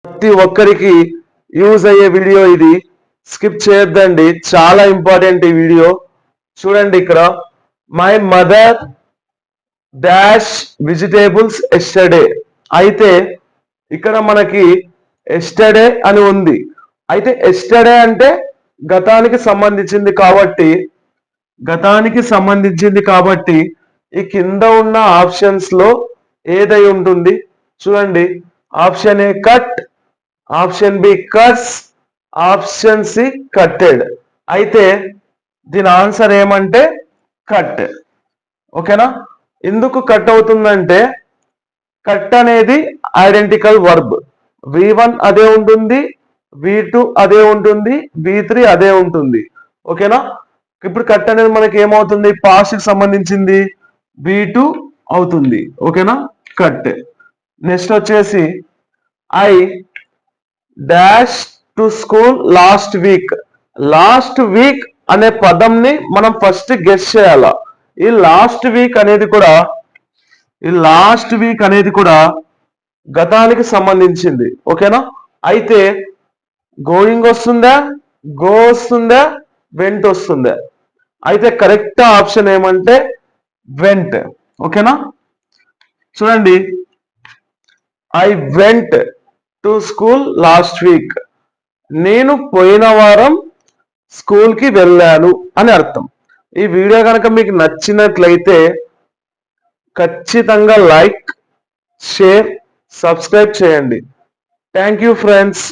ప్రతి ఒక్కరికి యూజ్ అయ్యే వీడియో ఇది. స్కిప్ చేయొద్దండి, చాలా ఇంపార్టెంట్ ఈ వీడియో. చూడండి ఇక్కడ, my mother dash vegetables yesterday. అయితే ఇక్కడ మనకి ఎస్టర్డే అని ఉంది. అయితే ఎస్టర్డే అంటే గతానికి సంబంధించింది కాబట్టి ఈ కింద ఉన్న ఆప్షన్స్ లో ఏదై ఉంటుంది చూడండి. Option A cut, option B cuts, option C cutted. అయితే దీని ఆన్సర్ ఏమంటే కట్. ఓకేనా? ఎందుకు కట్ అవుతుందంటే కట్ అనేది ఐడెంటికల్ వర్బ్. V1 అదే ఉంటుంది, V2 అదే ఉంటుంది, V3 అదే ఉంటుంది. ఓకేనా? ఇప్పుడు కట్ అనేది మనకి ఏమవుతుంది, పాస్ట్ కి సంబంధించింది V2 అవుతుంది. ఓకేనా? కట్. నెక్స్ట్ వచ్చేసి I dash to school last week. Last week అనే పదంని మనం ఫస్ట్ గెస్ చేయాల. ఈ లాస్ట్ వీక్ అనేది కూడా గతానికి సంబంధించింది. ఓకేనా? అయితే గోయింగ్ వస్తుందా, గో వస్తుందా, వెంట్ వస్తుందా? అయితే కరెక్ట్ ఆప్షన్ ఏమంటే వెంట్. ఓకేనా? చూడండి, I went to school last week. నేను పోయిన వారం స్కూల్ కి వెళ్ళాను అని అర్థం. ఈ వీడియో కనుక మీకు నచ్చినట్లయితే ఖచ్చితంగా లైక్, షేర్, సబ్స్క్రైబ్ చేయండి. Thank you friends.